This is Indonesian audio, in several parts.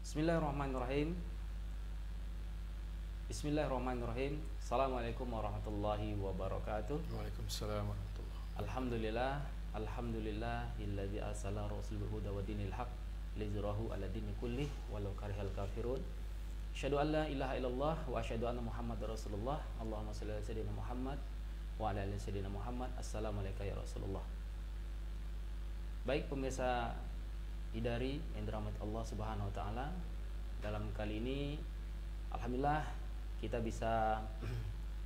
Bismillahirrahmanirrahim. Bismillahirrahmanirrahim. Assalamualaikum warahmatullahi wabarakatuh. Waalaikumsalam warahmatullahi. Alhamdulillah, alhamdulillahilladzi arsala rasulahu huda wa dinil haq liyuzhirahu ala dini kullih walau karihal kafirun. Asyhadu an la ilaha illallah wa asyhadu anna Muhammadar Rasulullah. Allahumma shalli ala sayyidina Muhammad wa ala ali sayyidina Muhammad. Assalamualaikum ya Rasulullah. Baik pemirsa Idari yang dirahmati Allah Subhanahu wa taala, dalam kali ini alhamdulillah kita bisa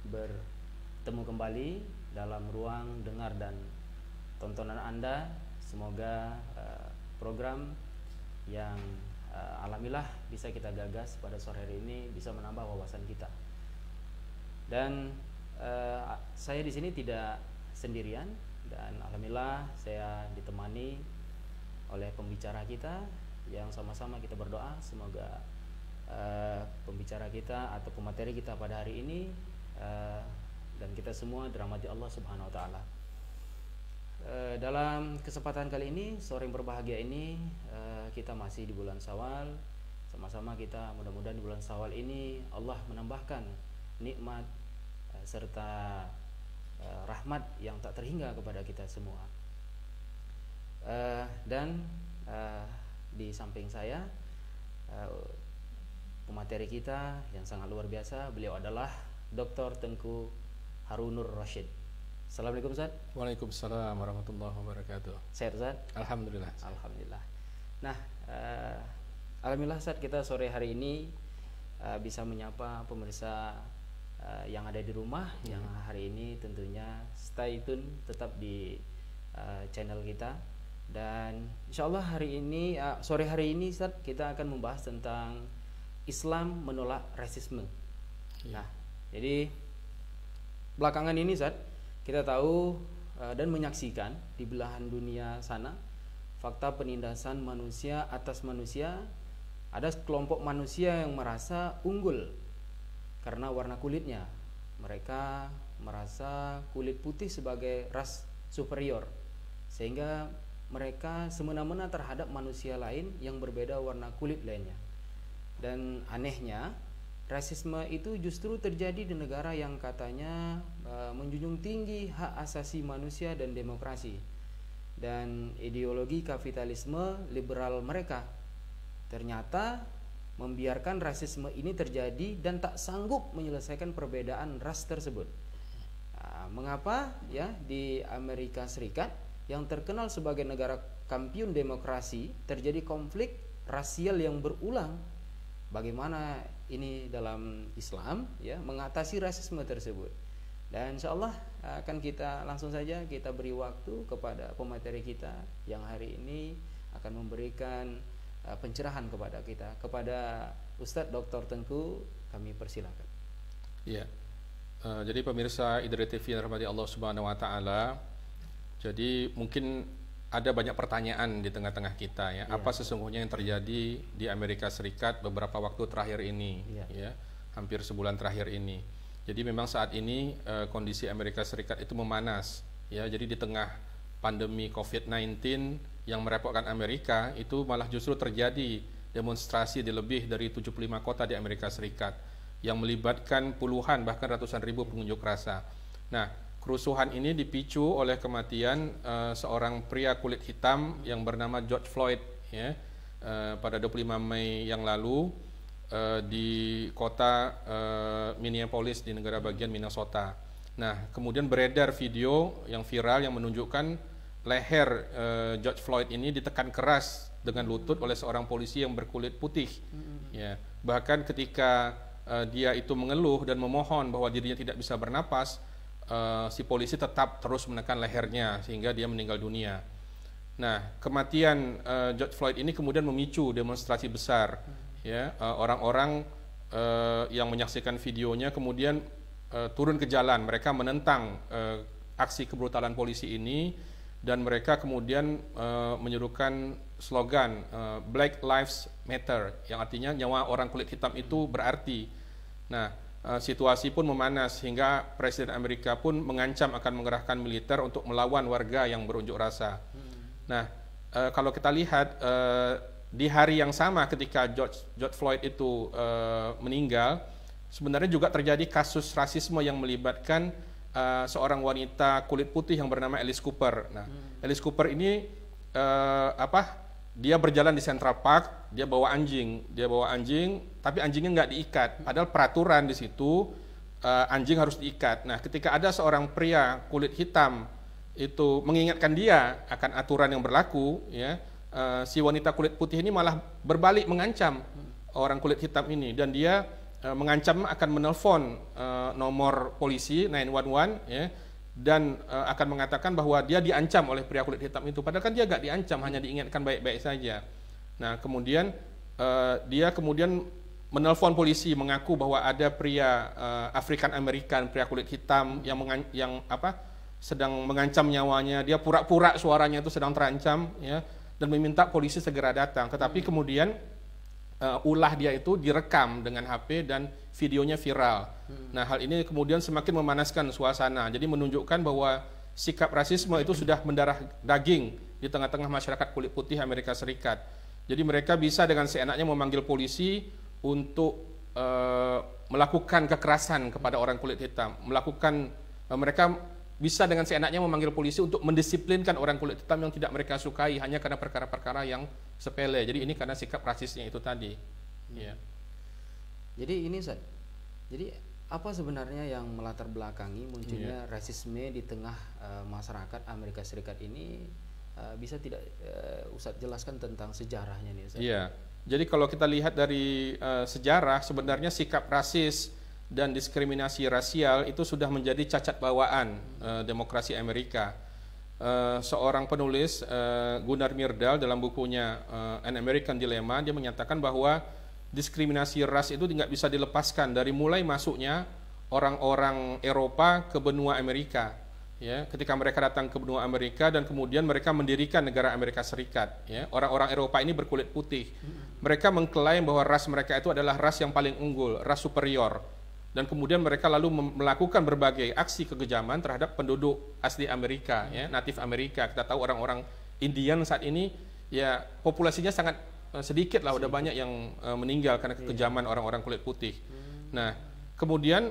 bertemu kembali dalam ruang dengar dan tontonan Anda. Semoga program yang alhamdulillah bisa kita gagas pada sore hari ini bisa menambah wawasan kita. Dan saya di sini tidak sendirian, dan alhamdulillah saya ditemani oleh pembicara kita yang sama-sama kita berdoa semoga pembicara kita atau pemateri kita pada hari ini dan kita semua dirahmati Allah Subhanahu wa taala. Dalam kesempatan kali ini, sore yang berbahagia ini, kita masih di bulan Syawal. Sama-sama kita mudah-mudahan di bulan Syawal ini Allah menambahkan nikmat serta rahmat yang tak terhingga kepada kita semua. Dan di samping saya pemateri kita yang sangat luar biasa, beliau adalah Dr. Tengku Harunur Rasyid. Assalamualaikum Ustaz. Waalaikumsalam warahmatullahi wabarakatuh. Sehat Ustaz? Alhamdulillah. Alhamdulillah. Nah, alhamdulillah Ustaz, kita sore hari ini bisa menyapa pemirsa yang ada di rumah yang hari ini tentunya stay tune tetap di channel kita. Dan insyaallah hari ini sore hari ini Ustaz, kita akan membahas tentang Islam menolak rasisme. Nah, jadi belakangan ini Ustaz, kita tahu dan menyaksikan di belahan dunia sana fakta penindasan manusia atas manusia. Ada kelompok manusia yang merasa unggul karena warna kulitnya. Mereka merasa kulit putih sebagai ras superior, sehingga mereka semena-mena terhadap manusia lain yang berbeda warna kulit lainnya. Dan anehnya, rasisme itu justru terjadi di negara yang katanya menjunjung tinggi hak asasi manusia dan demokrasi. Dan ideologi kapitalisme liberal mereka ternyata membiarkan rasisme ini terjadi dan tak sanggup menyelesaikan perbedaan ras tersebut. Mengapa ya di Amerika Serikat yang terkenal sebagai negara kampiun demokrasi terjadi konflik rasial yang berulang? Bagaimana ini dalam Islam ya mengatasi rasisme tersebut? Dan insyaallah akan kita langsung saja kita beri waktu kepada pemateri kita yang hari ini akan memberikan pencerahan kepada kita. Kepada Ustadz Dr. Tengku kami persilakan. Iya. Jadi pemirsa Idri TV yang dirahmati Allah Subhanahu wa taala, jadi mungkin ada banyak pertanyaan di tengah-tengah kita ya. Apa sesungguhnya yang terjadi di Amerika Serikat beberapa waktu terakhir ini ya, hampir sebulan terakhir ini. Jadi memang saat ini kondisi Amerika Serikat itu memanas ya. Jadi di tengah pandemi COVID-19 yang merepotkan Amerika, itu malah justru terjadi demonstrasi di lebih dari 75 kota di Amerika Serikat yang melibatkan puluhan bahkan ratusan ribu pengunjuk rasa. Nah, kerusuhan ini dipicu oleh kematian seorang pria kulit hitam yang bernama George Floyd ya, pada 25 Mei yang lalu di kota Minneapolis di negara bagian Minnesota. Nah, kemudian beredar video yang viral yang menunjukkan leher George Floyd ini ditekan keras dengan lutut oleh seorang polisi yang berkulit putih. Ya, bahkan ketika dia itu mengeluh dan memohon bahwa dirinya tidak bisa bernapas, si polisi tetap terus menekan lehernya sehingga dia meninggal dunia. Nah, kematian George Floyd ini kemudian memicu demonstrasi besar. Ya, orang-orang yang menyaksikan videonya kemudian turun ke jalan. Mereka menentang aksi kebrutalan polisi ini dan mereka kemudian menyerukan slogan Black Lives Matter, yang artinya nyawa orang kulit hitam itu berarti. Nah, situasi pun memanas hingga Presiden Amerika pun mengancam akan mengerahkan militer untuk melawan warga yang berunjuk rasa. Nah, kalau kita lihat di hari yang sama ketika George Floyd itu meninggal, sebenarnya juga terjadi kasus rasisme yang melibatkan seorang wanita kulit putih yang bernama Alice Cooper. Nah, Alice Cooper ini dia berjalan di Central Park, dia bawa anjing, tapi anjingnya nggak diikat. Padahal peraturan di situ anjing harus diikat. Nah, ketika ada seorang pria kulit hitam itu mengingatkan dia akan aturan yang berlaku, ya, si wanita kulit putih ini malah berbalik mengancam orang kulit hitam ini, dan dia mengancam akan menelpon nomor polisi 911, ya, dan akan mengatakan bahwa dia diancam oleh pria kulit hitam itu, padahal kan dia gak diancam, hanya diingatkan baik-baik saja. Nah, kemudian dia kemudian menelpon polisi mengaku bahwa ada pria African American, pria kulit hitam yang sedang mengancam nyawanya. Dia pura-pura suaranya itu sedang terancam, ya, dan meminta polisi segera datang. Tetapi kemudian ulah dia itu direkam dengan HP dan videonya viral. Nah, hal ini kemudian semakin memanaskan suasana. Jadi menunjukkan bahwa sikap rasisme itu sudah mendarah daging di tengah-tengah masyarakat kulit putih Amerika Serikat. Jadi mereka bisa dengan seenaknya memanggil polisi untuk melakukan kekerasan kepada orang kulit hitam. Mereka bisa dengan seenaknya memanggil polisi untuk mendisiplinkan orang kulit hitam yang tidak mereka sukai hanya karena perkara-perkara yang sepele. Jadi ini karena sikap rasisnya itu tadi. Ya. Jadi ini jadi apa sebenarnya yang melatar belakangi munculnya rasisme di tengah masyarakat Amerika Serikat ini? Bisa tidak Ustadz jelaskan tentang sejarahnya nih, Ustadz? Iya. Jadi kalau kita lihat dari sejarah, sebenarnya sikap rasis dan diskriminasi rasial itu sudah menjadi cacat bawaan demokrasi Amerika. Seorang penulis, Gunnar Myrdal, dalam bukunya An American Dilemma, dia menyatakan bahwa diskriminasi ras itu tidak bisa dilepaskan dari mulai masuknya orang-orang Eropa ke benua Amerika. Ya, ketika mereka datang ke benua Amerika dan kemudian mereka mendirikan negara Amerika Serikat, ya, orang-orang Eropa ini berkulit putih. Mereka mengklaim bahwa ras mereka itu adalah ras yang paling unggul, ras superior. Dan kemudian mereka lalu melakukan berbagai aksi kekejaman terhadap penduduk asli Amerika, ya, natif Amerika. Kita tahu orang-orang Indian saat ini, ya, populasinya sangat sedikit lah, udah banyak yang meninggal karena kekejaman orang-orang kulit putih. Nah, kemudian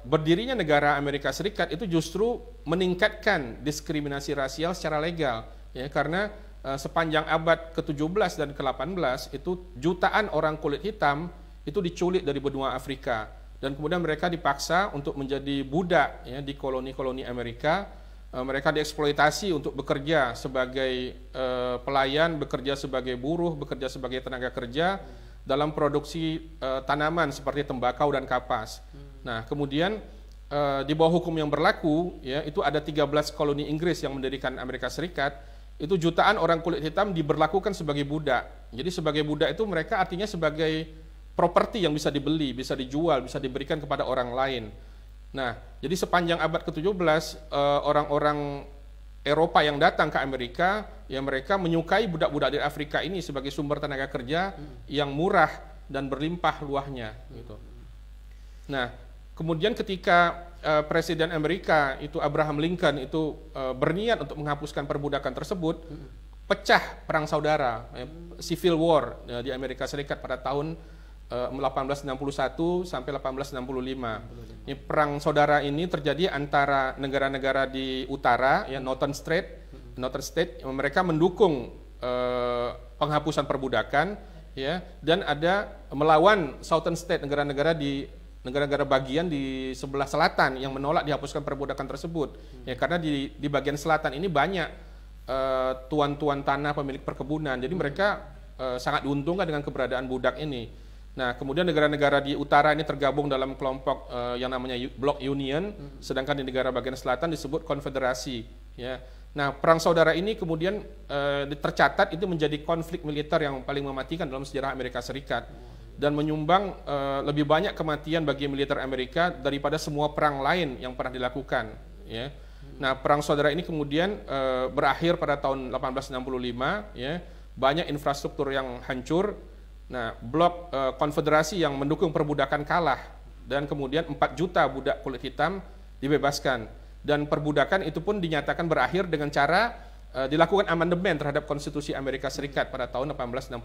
berdirinya negara Amerika Serikat itu justru meningkatkan diskriminasi rasial secara legal, ya, karena sepanjang abad ke-17 dan ke-18 itu jutaan orang kulit hitam itu diculik dari benua Afrika dan kemudian mereka dipaksa untuk menjadi budak, ya, di koloni-koloni Amerika. Mereka dieksploitasi untuk bekerja sebagai pelayan, bekerja sebagai buruh, bekerja sebagai tenaga kerja dalam produksi tanaman seperti tembakau dan kapas. Nah, kemudian di bawah hukum yang berlaku, ya, itu ada 13 koloni Inggris yang mendirikan Amerika Serikat, itu jutaan orang kulit hitam diberlakukan sebagai budak. Jadi sebagai budak itu mereka artinya sebagai properti yang bisa dibeli, bisa dijual, bisa diberikan kepada orang lain. Nah, jadi sepanjang abad ke-17 orang-orang Eropa yang datang ke Amerika, ya, mereka menyukai budak-budak dari Afrika ini sebagai sumber tenaga kerja yang murah dan berlimpah luahnya, gitu. Nah, kemudian ketika Presiden Amerika itu Abraham Lincoln itu berniat untuk menghapuskan perbudakan tersebut, pecah perang saudara, Civil War, di Amerika Serikat pada tahun 1861 sampai 1865. Ini perang saudara ini terjadi antara negara-negara di utara, ya, Northern State, mereka mendukung penghapusan perbudakan, ya, dan ada melawan Southern State, negara-negara bagian di sebelah selatan yang menolak dihapuskan perbudakan tersebut. Ya, karena di bagian selatan ini banyak tuan-tuan tanah, pemilik perkebunan. Jadi mereka sangat diuntungkan dengan keberadaan budak ini. Nah, kemudian negara-negara di utara ini tergabung dalam kelompok yang namanya Bloc Union, sedangkan di negara bagian selatan disebut konfederasi. Ya. Nah, perang saudara ini kemudian tercatat itu menjadi konflik militer yang paling mematikan dalam sejarah Amerika Serikat dan menyumbang lebih banyak kematian bagi militer Amerika daripada semua perang lain yang pernah dilakukan. Ya. Nah, perang saudara ini kemudian berakhir pada tahun 1865. Ya. Banyak infrastruktur yang hancur. Nah, blok konfederasi yang mendukung perbudakan kalah dan kemudian 4 juta budak kulit hitam dibebaskan dan perbudakan itu pun dinyatakan berakhir dengan cara dilakukan amandemen terhadap Konstitusi Amerika Serikat pada tahun 1865.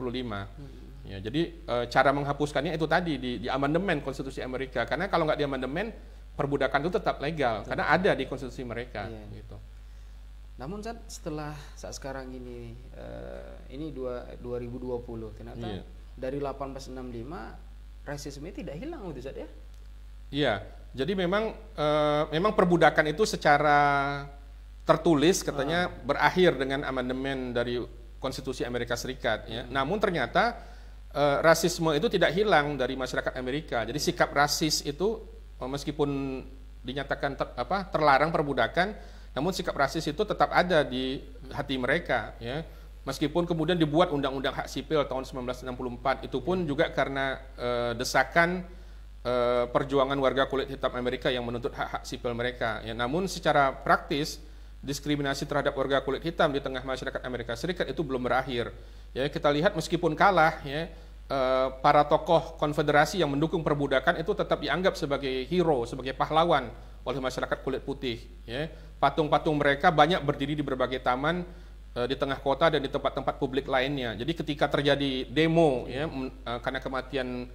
Ya, jadi cara menghapuskannya itu tadi di amandemen Konstitusi Amerika, karena kalau nggak di amandemen perbudakan itu tetap legal karena ada di konstitusi mereka. Gitu. Namun setelah saat sekarang ini 2020 ternyata dari 1865 rasisme tidak hilang gitu Ustaz ya? Iya, jadi memang perbudakan itu secara tertulis katanya berakhir dengan amandemen dari Konstitusi Amerika Serikat. Ya. Namun ternyata rasisme itu tidak hilang dari masyarakat Amerika. Jadi sikap rasis itu meskipun dinyatakan terlarang perbudakan, namun sikap rasis itu tetap ada di hati mereka. Ya. Meskipun kemudian dibuat Undang-Undang Hak Sipil tahun 1964, itu pun juga karena desakan perjuangan warga kulit hitam Amerika yang menuntut hak-hak sipil mereka. Ya. Namun secara praktis diskriminasi terhadap warga kulit hitam di tengah masyarakat Amerika Serikat itu belum berakhir. Ya, kita lihat meskipun kalah, ya, para tokoh konfederasi yang mendukung perbudakan itu tetap dianggap sebagai hero, sebagai pahlawan oleh masyarakat kulit putih. Ya. Patung-patung mereka banyak berdiri di berbagai taman di tengah kota dan di tempat-tempat publik lainnya. Jadi ketika terjadi demo, ya, karena kematian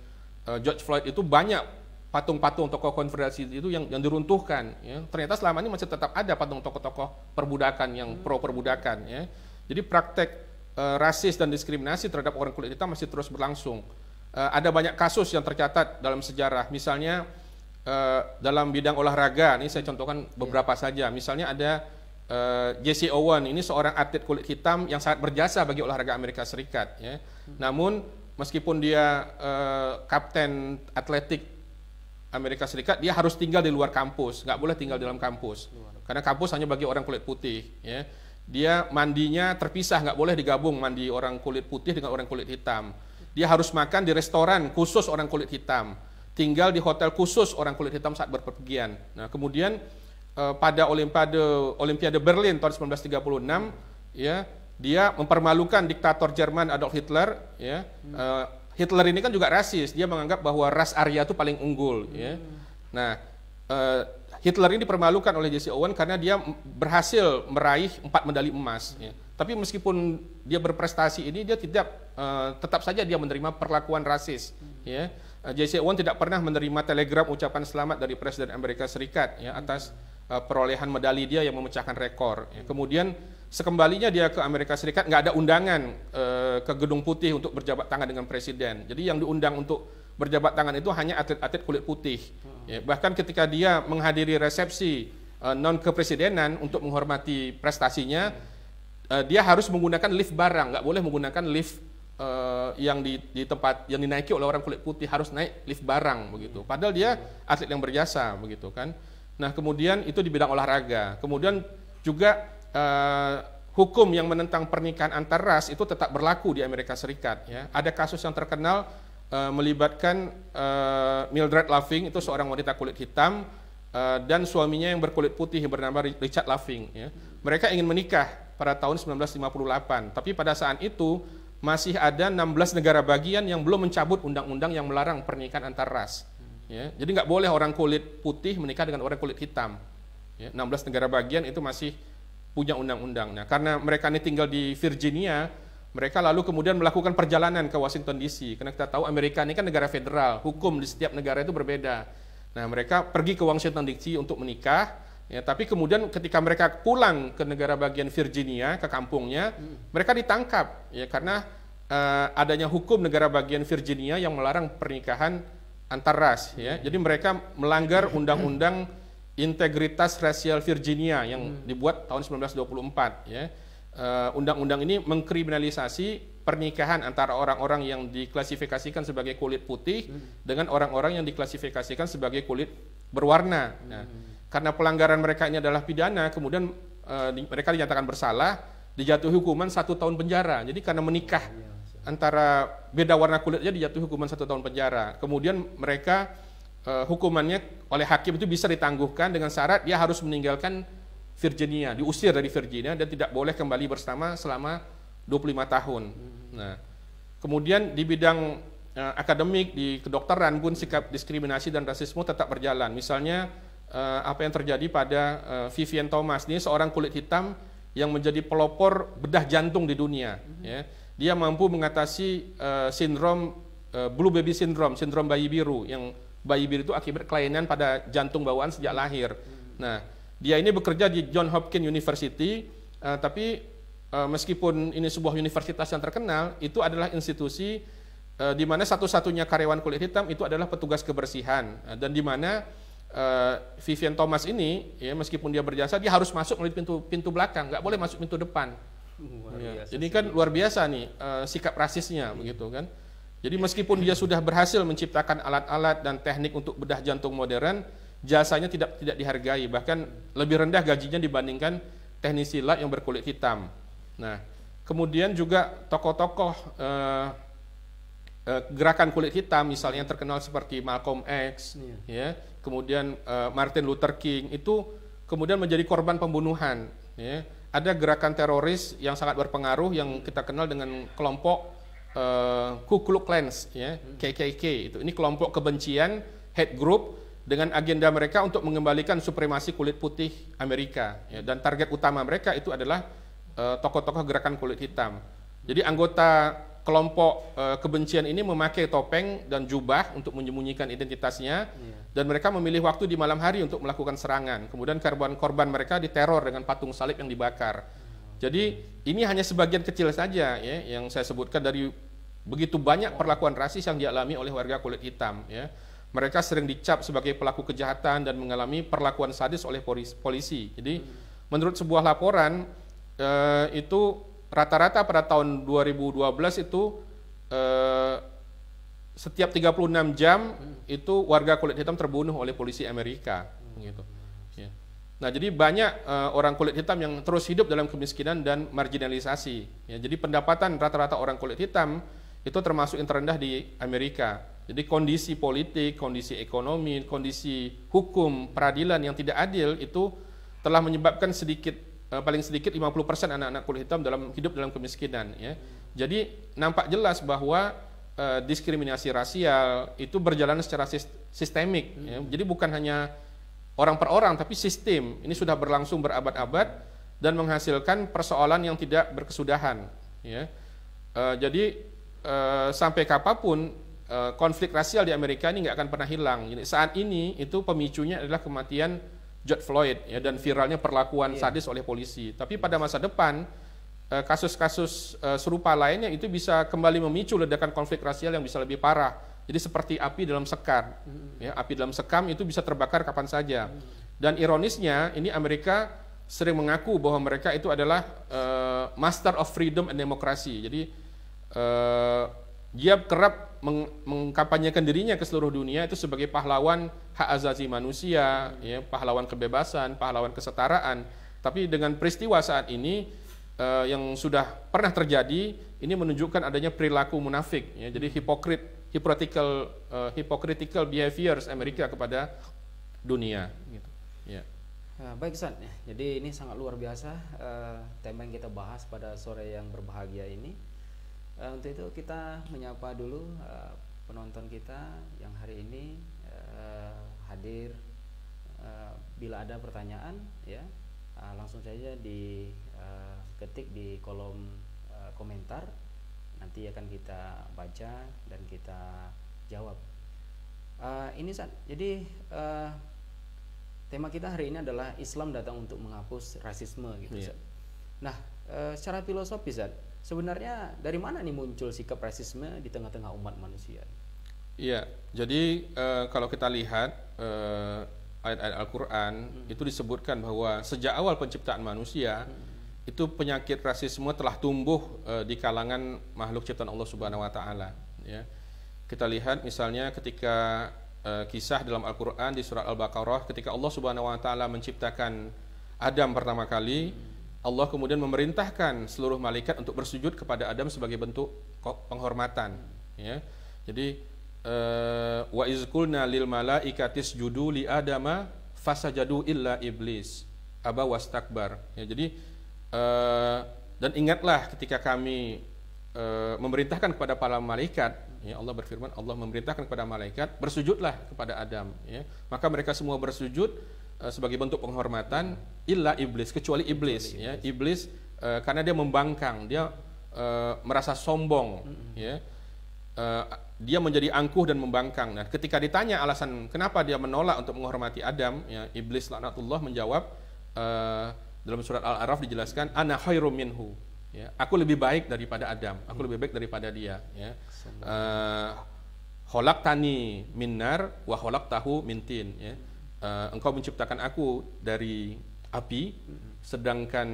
George Floyd, itu banyak patung-patung tokoh konfederasi itu yang diruntuhkan. Ya. Ternyata selama ini masih tetap ada patung tokoh-tokoh perbudakan yang pro perbudakan. Ya. Jadi praktek rasis dan diskriminasi terhadap orang kulit hitam masih terus berlangsung. Ada banyak kasus yang tercatat dalam sejarah. Misalnya dalam bidang olahraga, ini saya contohkan beberapa saja. Misalnya ada Jesse Owens, ini seorang atlet kulit hitam yang sangat berjasa bagi olahraga Amerika Serikat. Ya. Namun meskipun dia kapten atletik Amerika Serikat, dia harus tinggal di luar kampus, nggak boleh tinggal di dalam kampus, karena kampus hanya bagi orang kulit putih. Ya. Dia mandinya terpisah, nggak boleh digabung mandi orang kulit putih dengan orang kulit hitam. Dia harus makan di restoran khusus orang kulit hitam, tinggal di hotel khusus orang kulit hitam saat berpergian. Nah, kemudian pada Olimpiade Berlin tahun 1936, ya, dia mempermalukan diktator Jerman Adolf Hitler. Ya. Hitler ini kan juga rasis, dia menganggap bahwa ras Arya itu paling unggul. Ya. Nah, Hitler ini dipermalukan oleh Jesse Owens karena dia berhasil meraih 4 medali emas. Ya. Tapi meskipun dia berprestasi ini, dia tetap saja dia menerima perlakuan rasis. Ya. Jesse Owens tidak pernah menerima telegram ucapan selamat dari Presiden Amerika Serikat, ya, atas perolehan medali dia yang memecahkan rekor. Ya. Kemudian sekembalinya dia ke Amerika Serikat, nggak ada undangan ke Gedung Putih untuk berjabat tangan dengan Presiden. Jadi yang diundang untuk berjabat tangan itu hanya atlet-atlet kulit putih. Ya, bahkan ketika dia menghadiri resepsi non kepresidenan untuk menghormati prestasinya, dia harus menggunakan lift barang, nggak boleh menggunakan lift yang di tempat yang dinaiki oleh orang kulit putih, harus naik lift barang begitu. Padahal dia atlet yang berjasa begitu kan. Nah, kemudian itu di bidang olahraga. Kemudian juga hukum yang menentang pernikahan antar ras itu tetap berlaku di Amerika Serikat. Ya. Ada kasus yang terkenal melibatkan Mildred Loving, itu seorang wanita kulit hitam, dan suaminya yang berkulit putih yang bernama Richard Loving. Ya. Mereka ingin menikah pada tahun 1958, tapi pada saat itu masih ada 16 negara bagian yang belum mencabut undang-undang yang melarang pernikahan antar ras. Ya. Jadi nggak boleh orang kulit putih menikah dengan orang kulit hitam. Ya. 16 negara bagian itu masih punya undang-undang. Nah, karena mereka ini tinggal di Virginia, mereka lalu kemudian melakukan perjalanan ke Washington DC. Karena kita tahu Amerika ini kan negara federal, hukum di setiap negara itu berbeda. Nah, mereka pergi ke Washington DC untuk menikah, ya, tapi kemudian ketika mereka pulang ke negara bagian Virginia, ke kampungnya, mereka ditangkap, ya, karena adanya hukum negara bagian Virginia yang melarang pernikahan antar ras. Ya. Jadi mereka melanggar undang-undang integritas rasial Virginia yang dibuat tahun 1924. Ya. Undang-undang ini mengkriminalisasi pernikahan antara orang-orang yang diklasifikasikan sebagai kulit putih dengan orang-orang yang diklasifikasikan sebagai kulit berwarna. Nah, karena pelanggaran mereka ini adalah pidana, kemudian mereka dinyatakan bersalah, dijatuhi hukuman 1 tahun penjara. Jadi karena menikah antara beda warna kulitnya dijatuhi hukuman 1 tahun penjara. Kemudian mereka hukumannya oleh hakim itu bisa ditangguhkan dengan syarat dia harus meninggalkan Virginia, diusir dari Virginia dan tidak boleh kembali bersama selama 25 tahun. Nah, kemudian di bidang akademik, di kedokteran pun sikap diskriminasi dan rasisme tetap berjalan. Misalnya apa yang terjadi pada Vivian Thomas, ini seorang kulit hitam yang menjadi pelopor bedah jantung di dunia. Ya. Dia mampu mengatasi sindrom blue baby syndrome, sindrom bayi biru, yang bayi biru itu akibat kelainan pada jantung bawaan sejak lahir. Nah, dia ini bekerja di Johns Hopkins University, tapi meskipun ini sebuah universitas yang terkenal, itu adalah institusi di mana satu-satunya karyawan kulit hitam itu adalah petugas kebersihan, dan di mana Vivian Thomas ini, ya, meskipun dia berjasa, dia harus masuk melalui pintu belakang, nggak boleh masuk pintu depan. Ya, ini kan luar biasa nih sikap rasisnya, begitu kan. Jadi meskipun dia sudah berhasil menciptakan alat-alat dan teknik untuk bedah jantung modern, jasanya tidak dihargai, bahkan lebih rendah gajinya dibandingkan teknisi lab yang berkulit hitam. Nah, kemudian juga tokoh-tokoh gerakan kulit hitam, misalnya yang terkenal seperti Malcolm X, ya, kemudian Martin Luther King, itu kemudian menjadi korban pembunuhan. Ya. Ada gerakan teroris yang sangat berpengaruh yang kita kenal dengan kelompok Ku Klux Klan, ya, KKK. Ini kelompok kebencian, hate group, dengan agenda mereka untuk mengembalikan supremasi kulit putih Amerika. Ya, dan target utama mereka itu adalah tokoh-tokoh gerakan kulit hitam. Jadi anggota kelompok kebencian ini memakai topeng dan jubah untuk menyembunyikan identitasnya, dan mereka memilih waktu di malam hari untuk melakukan serangan. Kemudian korban mereka diteror dengan patung salib yang dibakar. Jadi ini hanya sebagian kecil saja, ya, yang saya sebutkan dari begitu banyak perlakuan rasis yang dialami oleh warga kulit hitam. Ya. Mereka sering dicap sebagai pelaku kejahatan dan mengalami perlakuan sadis oleh polisi. Jadi menurut sebuah laporan itu rata-rata pada tahun 2012 itu setiap 36 jam itu warga kulit hitam terbunuh oleh polisi Amerika, gitu. Ya. Nah, jadi banyak orang kulit hitam yang terus hidup dalam kemiskinan dan marginalisasi. Ya, jadi pendapatan rata-rata orang kulit hitam itu termasuk yang terendah di Amerika. Jadi kondisi politik, kondisi ekonomi, kondisi hukum, peradilan yang tidak adil itu telah menyebabkan paling sedikit 50% anak-anak kulit hitam hidup dalam kemiskinan. Ya. Jadi nampak jelas bahwa diskriminasi rasial itu berjalan secara sistemik. Ya. Jadi bukan hanya orang per orang, tapi sistem. Ini sudah berlangsung berabad-abad dan menghasilkan persoalan yang tidak berkesudahan. Ya. Jadi sampai kapanpun konflik rasial di Amerika ini nggak akan pernah hilang. Jadi saat ini itu pemicunya adalah kematian George Floyd, ya, dan viralnya perlakuan sadis oleh polisi. Tapi pada masa depan kasus-kasus serupa lainnya itu bisa kembali memicu ledakan konflik rasial yang bisa lebih parah. Jadi seperti api dalam sekam, ya, api dalam sekam itu bisa terbakar kapan saja. Dan ironisnya ini Amerika sering mengaku bahwa mereka itu adalah master of freedom and democracy. Jadi dia kerap mengkampanyekan dirinya ke seluruh dunia itu sebagai pahlawan hak asasi manusia, ya, pahlawan kebebasan, pahlawan kesetaraan. Tapi dengan peristiwa saat ini yang sudah pernah terjadi, ini menunjukkan adanya perilaku munafik. Ya, jadi hypocritical behaviors Amerika kepada dunia. Gitu. Ya. Baik, Ustaz. Jadi ini sangat luar biasa tema yang kita bahas pada sore yang berbahagia ini. Untuk itu kita menyapa dulu penonton kita yang hari ini hadir. Bila ada pertanyaan, ya, langsung saja diketik di kolom komentar. Nanti akan kita baca dan kita jawab. Ini Ustaz, jadi tema kita hari ini adalah Islam datang untuk menghapus rasisme, gitu, Ustaz. Nah, secara filosofis, Ustaz, sebenarnya dari mana nih muncul sikap rasisme di tengah-tengah umat manusia? Iya, jadi kalau kita lihat ayat-ayat Al-Quran itu disebutkan bahwa sejak awal penciptaan manusia itu penyakit rasisme telah tumbuh di kalangan makhluk ciptaan Allah Subhanahu Wa Taala. Ya. Kita lihat misalnya ketika kisah dalam Al-Quran di surat Al-Baqarah ketika Allah Subhanahu Wa Taala menciptakan Adam pertama kali. Allah kemudian memerintahkan seluruh malaikat untuk bersujud kepada Adam sebagai bentuk penghormatan. Ya. Jadi wa iz qulna lil malaikati isjudu li adama fasajadu illa iblis aba wastakbar. Ya, jadi dan ingatlah ketika kami memerintahkan kepada para malaikat, ya, Allah berfirman, Allah memerintahkan kepada malaikat bersujudlah kepada Adam. Ya. Maka mereka semua bersujud sebagai bentuk penghormatan, illa iblis, kecuali iblis, ya. Iblis karena dia membangkang, dia merasa sombong, ya. Dia menjadi angkuh dan membangkang. Nah, ketika ditanya alasan kenapa dia menolak untuk menghormati Adam, ya, iblis laknatullah menjawab, dalam surat Al-A'raf dijelaskan, ana khairum minhu, ya, aku lebih baik daripada Adam, aku lebih baik daripada dia, ya. Khalaqtani min nar wa khalaqtahu min tin, ya. Engkau menciptakan aku dari api, sedangkan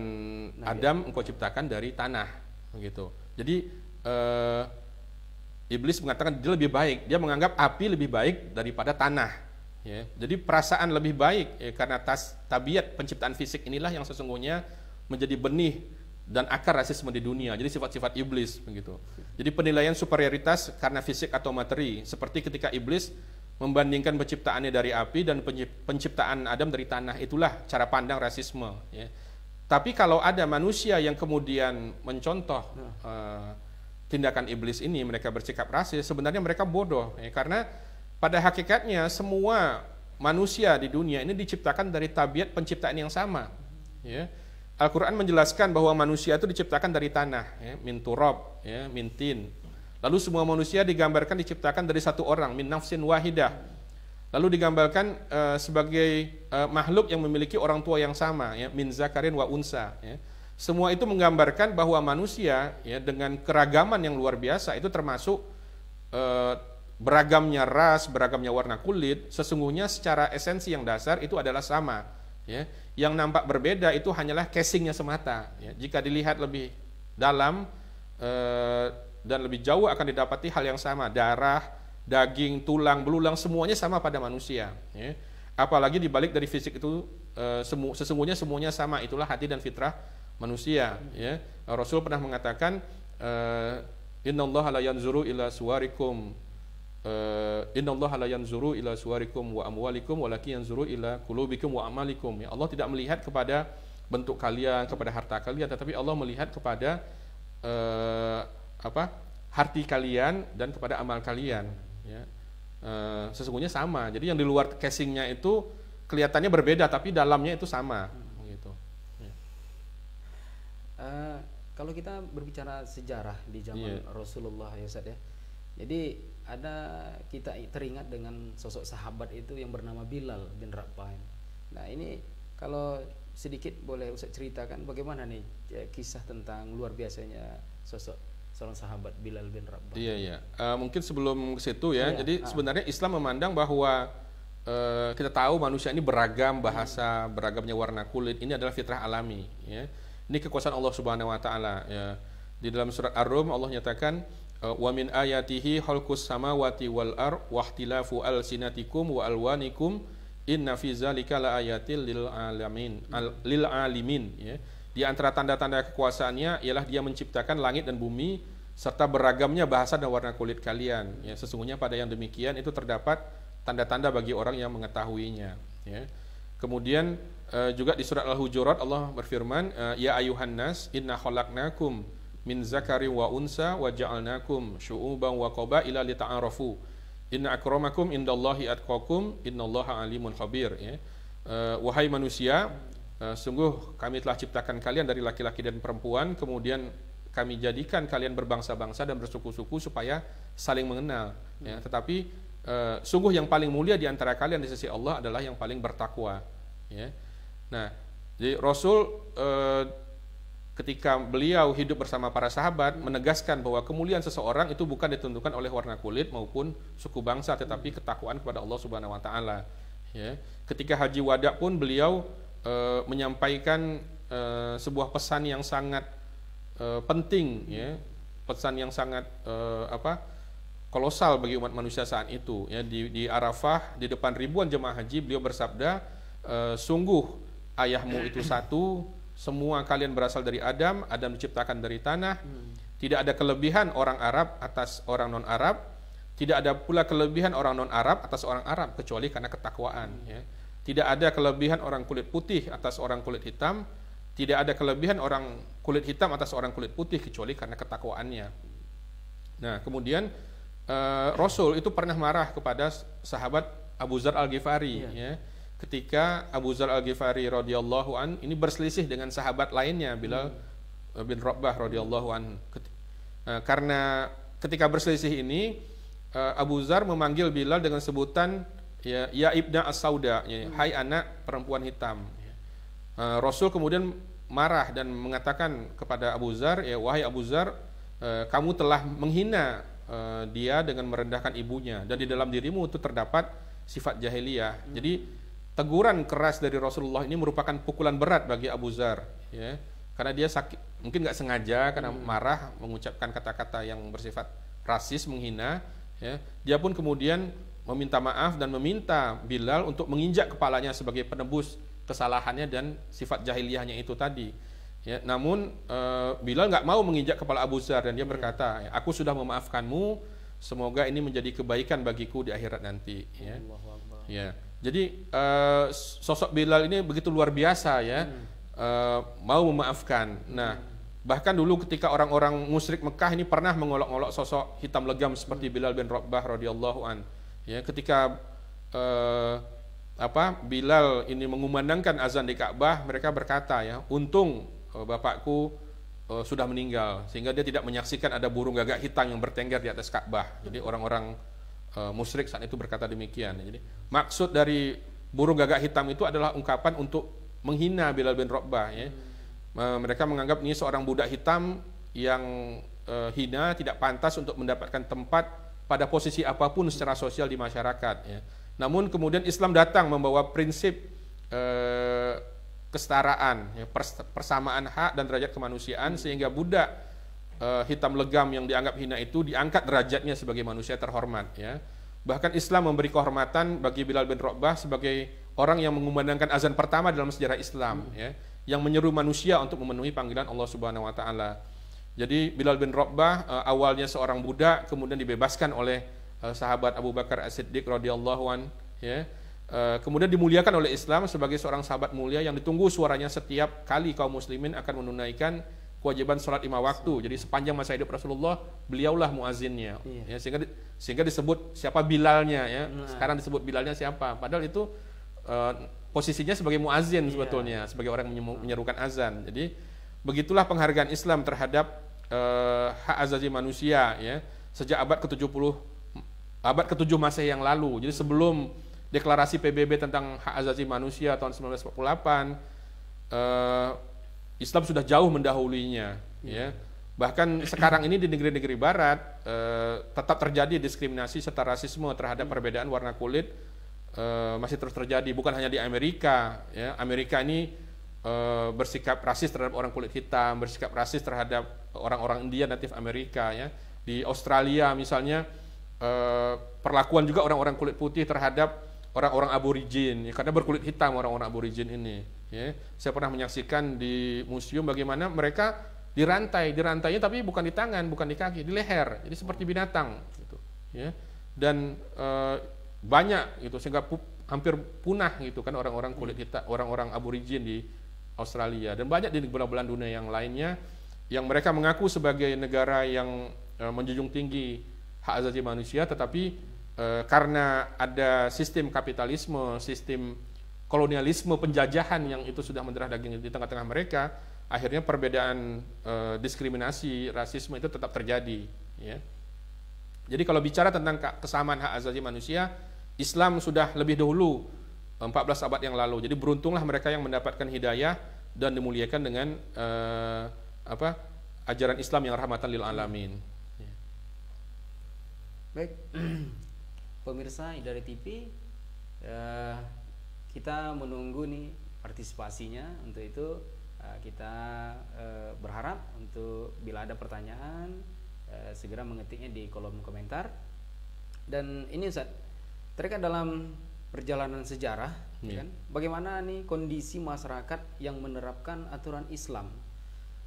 Adam engkau ciptakan dari tanah, begitu. Jadi iblis mengatakan dia lebih baik, dia menganggap api lebih baik daripada tanah, ya. Jadi perasaan lebih baik, ya, karena tabiat penciptaan fisik inilah yang sesungguhnya menjadi benih dan akar rasisme di dunia. Jadi sifat-sifat iblis, begitu. Jadi penilaian superioritas karena fisik atau materi, seperti ketika iblis membandingkan penciptaannya dari api dan penciptaan Adam dari tanah, itulah cara pandang rasisme, ya. Tapi kalau ada manusia yang kemudian mencontoh tindakan iblis ini, mereka bersikap rasis, sebenarnya mereka bodoh, ya, karena pada hakikatnya semua manusia di dunia ini diciptakan dari tabiat penciptaan yang sama, ya. Al-Quran menjelaskan bahwa manusia itu diciptakan dari tanah, ya, min turab, ya, min tin. Lalu semua manusia digambarkan diciptakan dari satu orang, min nafsin wahidah. Lalu digambarkan sebagai makhluk yang memiliki orang tua yang sama, ya, min zakarin wa unsa, ya. Semua itu menggambarkan bahwa manusia, ya, dengan keragaman yang luar biasa, itu termasuk beragamnya ras, beragamnya warna kulit, sesungguhnya secara esensi yang dasar itu adalah sama, ya. Yang nampak berbeda itu hanyalah casingnya semata, ya. Jika dilihat lebih dalam dan lebih jauh akan didapati hal yang sama, darah, daging, tulang, belulang, semuanya sama pada manusia, ya. Apalagi dibalik dari fisik itu sesungguhnya semuanya sama, itulah hati dan fitrah manusia, ya. Rasul pernah mengatakan, innallaha la yanzuru ila suwarikum, innallaha la yanzuru ila suwarikum wa amwalikum walakin yanzuru ila qulubikum wa amalikum, ya. Allah tidak melihat kepada bentuk kalian, kepada harta kalian, tetapi Allah melihat kepada hati kalian dan kepada amal kalian, ya. Sesungguhnya sama. Jadi yang di luar casingnya itu kelihatannya berbeda, tapi dalamnya itu sama, gitu. Kalau kita berbicara sejarah di zaman Rasulullah, ya Ustaz, ya. Jadi kita teringat dengan sosok sahabat itu yang bernama Bilal bin Rabah. Nah, ini kalau sedikit boleh Ustaz ceritakan bagaimana nih, ya, kisah tentang luar biasanya sosok seorang sahabat Bilal bin Rabah. Iya. Mungkin sebelum ke situ, ya. Jadi sebenarnya Islam memandang bahwa kita tahu manusia ini beragam bahasa, beragamnya warna kulit, ini adalah fitrah alami, ya. Ini kekuasaan Allah Subhanahu wa taala, ya. Di dalam surat Ar-Rum Allah nyatakan, wa min ayatihi khalqus samawati wal ard wa ikhtilafu alsinatikum wa alwanikum inna fi zalika laayatil lil alimin, ya. Di antara tanda-tanda kekuasaannya ialah dia menciptakan langit dan bumi serta beragamnya bahasa dan warna kulit kalian, ya. Sesungguhnya pada yang demikian itu terdapat tanda-tanda bagi orang yang mengetahuinya, ya. Kemudian juga di surat Al-Hujurat Allah berfirman, ya ayuhan nas inna khalaqnakum min zakarin wa unsa wa ja'alnakum syu'uban wa qabaila lita'arafu inna akramakum indallahi atqakum innallaha alimun khabir, ya. Wahai manusia, sungguh kami telah ciptakan kalian dari laki-laki dan perempuan, kemudian kami jadikan kalian berbangsa-bangsa dan bersuku-suku supaya saling mengenal, ya. Tetapi sungguh yang paling mulia di antara kalian di sisi Allah adalah yang paling bertakwa, ya. Nah, jadi Rasul ketika beliau hidup bersama para sahabat menegaskan bahwa kemuliaan seseorang itu bukan ditentukan oleh warna kulit maupun suku bangsa, tetapi ketakwaan kepada Allah Subhanahu wa taala, ya. Ketika haji wada pun beliau menyampaikan sebuah pesan yang sangat penting, ya. Pesan yang sangat kolosal bagi umat manusia saat itu, ya. Di Arafah di depan ribuan jemaah haji beliau bersabda, sungguh ayahmu itu satu, semua kalian berasal dari Adam, Adam diciptakan dari tanah, tidak ada kelebihan orang Arab atas orang non-Arab, tidak ada pula kelebihan orang non-Arab atas orang Arab kecuali karena ketakwaan, ya. Tidak ada kelebihan orang kulit putih atas orang kulit hitam, tidak ada kelebihan orang kulit hitam atas orang kulit putih kecuali karena ketakwaannya. Nah, kemudian Rasul itu pernah marah kepada sahabat Abu Dzar Al-Ghifari, ya. ketika Abu Dzar Al-Ghifari radhiyallahu an ini berselisih dengan sahabat lainnya Bilal bin Rabah radhiyallahu an. Karena ketika berselisih ini Abu Dzar memanggil Bilal dengan sebutan ya ibna as-sauda, ya, hai anak perempuan hitam. Rasul kemudian marah dan mengatakan kepada Abu Dzar, ya wahai Abu Dzar, kamu telah menghina dia dengan merendahkan ibunya, dan di dalam dirimu itu terdapat sifat jahiliyah. Jadi teguran keras dari Rasulullah ini merupakan pukulan berat bagi Abu Dzar, ya, karena dia sakit, mungkin nggak sengaja karena marah mengucapkan kata-kata yang bersifat rasis, menghina. Ya. Dia pun kemudian meminta maaf dan meminta Bilal untuk menginjak kepalanya sebagai penebus kesalahannya dan sifat jahiliyahnya itu tadi. Ya, namun Bilal nggak mau menginjak kepala Abu Dzar dan dia berkata, aku sudah memaafkanmu, semoga ini menjadi kebaikan bagiku di akhirat nanti. Ya. Ya. Jadi sosok Bilal ini begitu luar biasa, ya, mau memaafkan. Nah, bahkan dulu ketika orang-orang musyrik Mekah ini pernah mengolok-olok sosok hitam legam seperti Bilal bin Rabah radhiyallahu an. Ya, ketika Bilal ini mengumandangkan azan di Ka'bah, mereka berkata, ya, untung bapakku sudah meninggal sehingga dia tidak menyaksikan ada burung gagak hitam yang bertengger di atas Ka'bah. Jadi orang-orang musyrik saat itu berkata demikian. Jadi maksud dari burung gagak hitam itu adalah ungkapan untuk menghina Bilal bin Rabah, ya. Mereka menganggap ini seorang budak hitam yang hina, tidak pantas untuk mendapatkan tempat pada posisi apapun secara sosial di masyarakat, ya. Namun kemudian Islam datang membawa prinsip kesetaraan, ya, persamaan hak dan derajat kemanusiaan, sehingga budak hitam legam yang dianggap hina itu diangkat derajatnya sebagai manusia terhormat, ya. Bahkan Islam memberi kehormatan bagi Bilal bin Rabah sebagai orang yang mengumandangkan azan pertama dalam sejarah Islam, ya, yang menyeru manusia untuk memenuhi panggilan Allah Subhanahu wa taala. Jadi Bilal bin Rabah awalnya seorang budak, kemudian dibebaskan oleh sahabat Abu Bakar As-Siddiq radhiyallahu an, ya. Kemudian dimuliakan oleh Islam sebagai seorang sahabat mulia yang ditunggu suaranya setiap kali kaum muslimin akan menunaikan kewajiban sholat 5 waktu. Jadi sepanjang masa hidup Rasulullah, beliaulah muazzinnya, ya, sehingga disebut siapa Bilalnya, ya. Sekarang disebut Bilalnya siapa, padahal itu posisinya sebagai muazzin sebetulnya, sebagai orang menyerukan azan. Jadi begitulah penghargaan Islam terhadap hak asasi manusia, ya, sejak abad ke-7 Masehi yang lalu. Jadi sebelum deklarasi PBB tentang hak asasi manusia tahun 1948, Islam sudah jauh mendahulunya, ya. Bahkan sekarang ini di negeri-negeri Barat tetap terjadi diskriminasi serta rasisme terhadap perbedaan warna kulit, masih terus terjadi. Bukan hanya di Amerika, ya. Amerika ini bersikap rasis terhadap orang kulit hitam, bersikap rasis terhadap orang-orang India natif Amerika, ya. Di Australia misalnya perlakuan juga orang-orang kulit putih terhadap orang-orang aborigin, ya, karena berkulit hitam orang-orang aborigin ini, ya. Saya pernah menyaksikan di museum bagaimana mereka dirantainya tapi bukan di tangan, bukan di kaki, di leher, jadi seperti binatang, gitu, ya. Dan banyak gitu sehingga hampir punah gitu kan orang-orang kulit hitam, orang-orang aborigin di Australia, dan banyak di belahan dunia yang lainnya yang mereka mengaku sebagai negara yang menjunjung tinggi hak asasi manusia, tetapi karena ada sistem kapitalisme, sistem kolonialisme, penjajahan yang itu sudah mendarah daging di tengah-tengah mereka, akhirnya perbedaan diskriminasi, rasisme itu tetap terjadi, ya. Jadi kalau bicara tentang kesamaan hak asasi manusia, Islam sudah lebih dahulu 14 abad yang lalu. Jadi beruntunglah mereka yang mendapatkan hidayah dan dimuliakan dengan ajaran Islam yang rahmatan lil alamin. Ya. Baik. Pemirsa Hidayah TV, kita menunggu nih partisipasinya. Untuk itu kita berharap untuk bila ada pertanyaan segera mengetiknya di kolom komentar. Dan ini Ustaz, terkait dalam perjalanan sejarah, kan, bagaimana nih kondisi masyarakat yang menerapkan aturan Islam?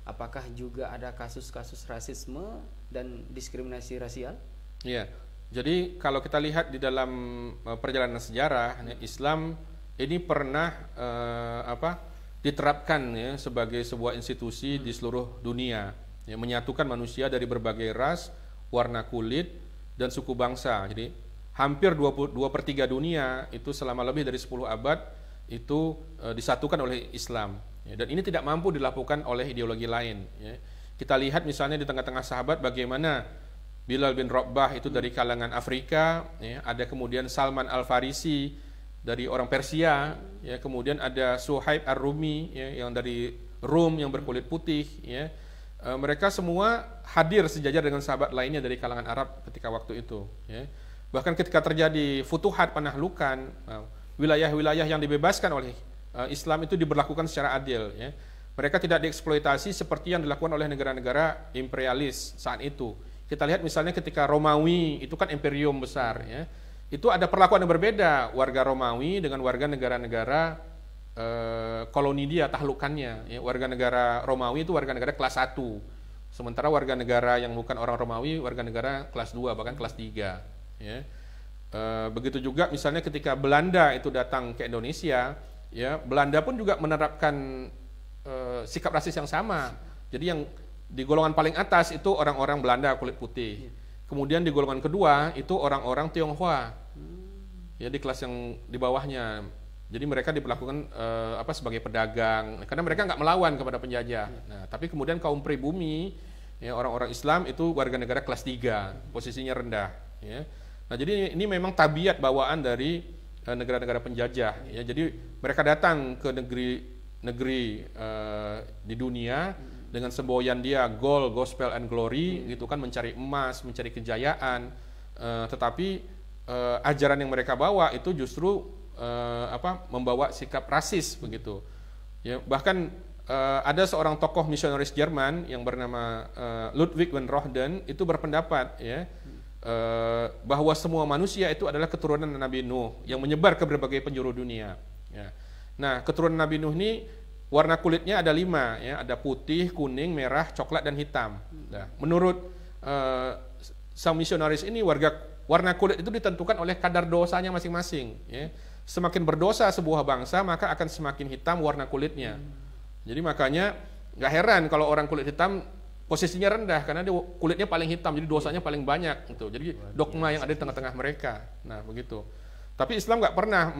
Apakah juga ada kasus-kasus rasisme dan diskriminasi rasial? Iya. Jadi kalau kita lihat di dalam perjalanan sejarah, Islam ini pernah diterapkan, ya, sebagai sebuah institusi di seluruh dunia, ya, menyatukan manusia dari berbagai ras, warna kulit, dan suku bangsa. Jadi hampir 2/3 dunia itu selama lebih dari 10 abad itu disatukan oleh Islam. Ya, dan ini tidak mampu dilakukan oleh ideologi lain. Ya. Kita lihat misalnya di tengah-tengah sahabat bagaimana Bilal bin Rabah itu dari kalangan Afrika, ya, ada kemudian Salman Al-Farisi dari orang Persia, ya, kemudian ada Suhaib Ar-Rumi, ya, yang dari Rum yang berkulit putih, ya. Mereka semua hadir sejajar dengan sahabat lainnya dari kalangan Arab ketika waktu itu, ya. Bahkan ketika terjadi futuhat penahlukan, wilayah-wilayah yang dibebaskan oleh Islam itu diberlakukan secara adil, ya. Mereka tidak dieksploitasi seperti yang dilakukan oleh negara-negara imperialis saat itu. Kita lihat misalnya ketika Romawi itu kan imperium besar, ya. Itu ada perlakuan yang berbeda warga Romawi dengan warga negara-negara koloni dia, tahlukannya, ya. Warga negara Romawi itu warga negara kelas 1, sementara warga negara yang bukan orang Romawi warga negara kelas 2 bahkan kelas 3, ya. Begitu juga misalnya ketika Belanda itu datang ke Indonesia, ya, Belanda pun juga menerapkan sikap rasis yang sama. Jadi yang di golongan paling atas itu orang-orang Belanda kulit putih, kemudian di golongan kedua itu orang-orang Tionghoa, ya, di kelas yang di bawahnya. Jadi mereka diperlakukan sebagai pedagang karena mereka nggak melawan kepada penjajah. Nah, tapi kemudian kaum pribumi, ya, orang-orang Islam itu warga negara kelas 3, posisinya rendah, ya. Nah, jadi ini memang tabiat bawaan dari negara-negara penjajah, ya. Jadi mereka datang ke negeri di dunia dengan semboyan dia gold, gospel and glory, gitu kan, mencari emas, mencari kejayaan, tetapi ajaran yang mereka bawa itu justru membawa sikap rasis begitu, ya. Bahkan ada seorang tokoh misionaris Jerman yang bernama Ludwig van Roheden itu berpendapat, ya, bahwa semua manusia itu adalah keturunan Nabi Nuh yang menyebar ke berbagai penjuru dunia, ya. Nah, keturunan Nabi Nuh ini warna kulitnya ada 5, ya, ada putih, kuning, merah, coklat, dan hitam. Nah, menurut sang misionaris ini warna kulit itu ditentukan oleh kadar dosanya masing-masing, ya. Semakin berdosa sebuah bangsa maka akan semakin hitam warna kulitnya. Jadi makanya nggak heran kalau orang kulit hitam posisinya rendah karena dia kulitnya paling hitam, jadi dosanya paling banyak gitu. Jadi dogma yang ada di tengah-tengah mereka. Nah, begitu. Tapi Islam nggak pernah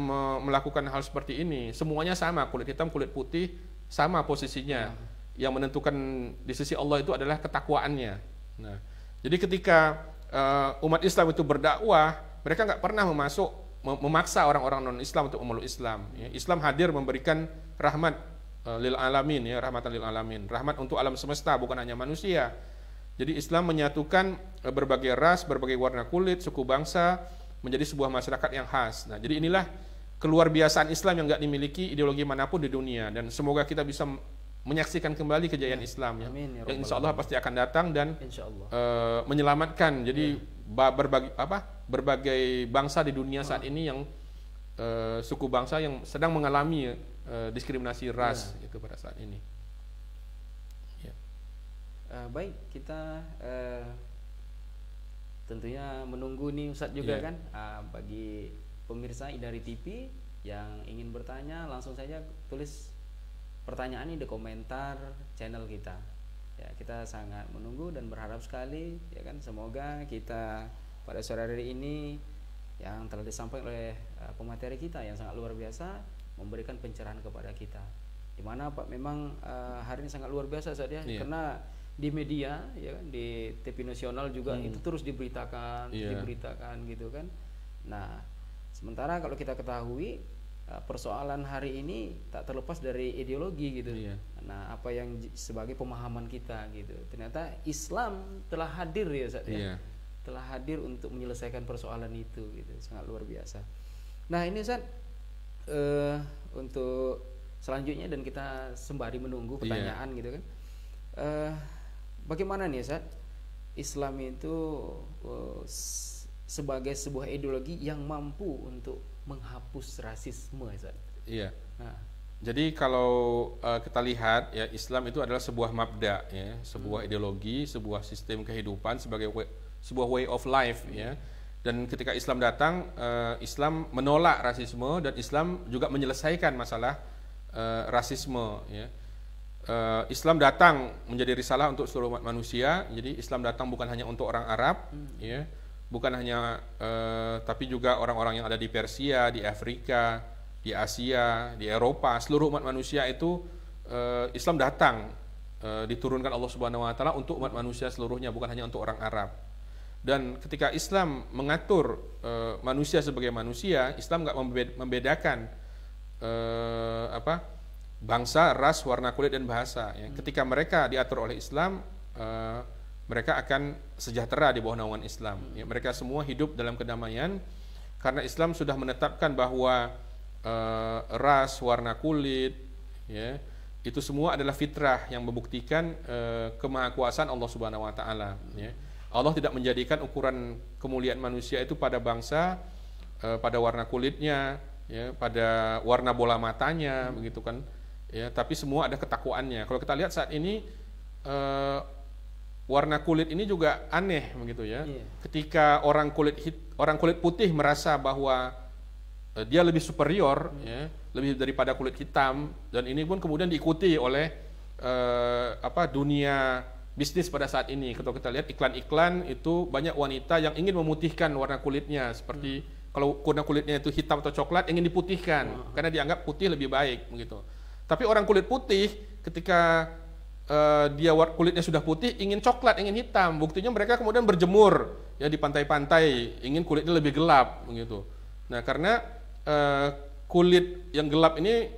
melakukan hal seperti ini. Semuanya sama, kulit hitam, kulit putih sama posisinya. Yang menentukan di sisi Allah itu adalah ketakwaannya. Nah, jadi ketika umat Islam itu berdakwah, mereka nggak pernah memaksa orang-orang non-Islam untuk memeluk Islam, ya. Islam hadir memberikan rahmat lil alamin, ya, rahmatan lil alamin, rahmat untuk alam semesta, bukan hanya manusia. Jadi Islam menyatukan berbagai ras, berbagai warna kulit, suku bangsa menjadi sebuah masyarakat yang khas. Nah, jadi inilah keluar biasaan Islam yang nggak dimiliki ideologi manapun di dunia, dan semoga kita bisa menyaksikan kembali kejayaan Islam, ya. Amin, ya yang insya Allah pasti akan datang dan insyaallah menyelamatkan. Jadi berbagai bangsa di dunia saat ini yang suku bangsa yang sedang mengalami diskriminasi ras, gitu pada saat ini. Ya. Baik, kita tentunya menunggu nih Ustadz juga, kan, bagi pemirsa Idari TV yang ingin bertanya langsung saja tulis pertanyaan ini di komentar channel kita, ya. Kita sangat menunggu dan berharap sekali, ya kan, semoga kita pada sore hari ini yang telah disampaikan oleh pemateri kita yang sangat luar biasa memberikan pencerahan kepada kita, dimana Pak memang hari ini sangat luar biasa saja, karena di media, ya kan, di TV nasional juga itu terus diberitakan, gitu kan. Nah, sementara kalau kita ketahui persoalan hari ini tak terlepas dari ideologi, gitu. Nah, apa yang sebagai pemahaman kita, gitu. Ternyata Islam telah hadir, ya Ustaz, ya. Telah hadir untuk menyelesaikan persoalan itu, gitu. Sangat luar biasa. Nah, ini Ustaz, untuk selanjutnya dan kita sembari menunggu pertanyaan, gitu kan. Bagaimana nih Ustaz, Islam itu sebagai sebuah ideologi yang mampu untuk menghapus rasisme, Ustaz? Iya. Nah, jadi kalau kita lihat, ya, Islam itu adalah sebuah mabda, ya, sebuah ideologi, sebuah sistem kehidupan sebagai sebuah way of life, ya. Dan ketika Islam datang, Islam menolak rasisme dan Islam juga menyelesaikan masalah rasisme, ya. Islam datang menjadi risalah untuk seluruh umat manusia. Jadi Islam datang bukan hanya untuk orang Arab, ya, bukan hanya tapi juga orang-orang yang ada di Persia, di Afrika, di Asia, di Eropa, seluruh umat manusia itu Islam datang, diturunkan Allah Subhanahu wa taala untuk umat manusia seluruhnya, bukan hanya untuk orang Arab. Dan ketika Islam mengatur manusia sebagai manusia, Islam nggak membedakan bangsa, ras, warna kulit dan bahasa. Ya. Ketika mereka diatur oleh Islam, mereka akan sejahtera di bawah naungan Islam. Ya, mereka semua hidup dalam kedamaian karena Islam sudah menetapkan bahwa ras, warna kulit, ya, itu semua adalah fitrah yang membuktikan kemahakuasaan Allah Subhanahu wa taala, ya. Allah tidak menjadikan ukuran kemuliaan manusia itu pada bangsa, pada warna kulitnya, ya, pada warna bola matanya, begitu kan, ya, tapi semua ada ketakwaannya. Kalau kita lihat saat ini warna kulit ini juga aneh, begitu ya. Ketika orang kulit putih merasa bahwa dia lebih superior, ya, lebih daripada kulit hitam, dan ini pun kemudian diikuti oleh dunia bisnis pada saat ini. Kalau kita lihat iklan-iklan itu banyak wanita yang ingin memutihkan warna kulitnya, seperti kalau warna kulitnya itu hitam atau coklat ingin diputihkan karena dianggap putih lebih baik, begitu. Tapi orang kulit putih ketika dia kulitnya sudah putih ingin coklat, ingin hitam. Buktinya mereka kemudian berjemur ya di pantai-pantai, ingin kulitnya lebih gelap, begitu. Nah, karena kulit yang gelap ini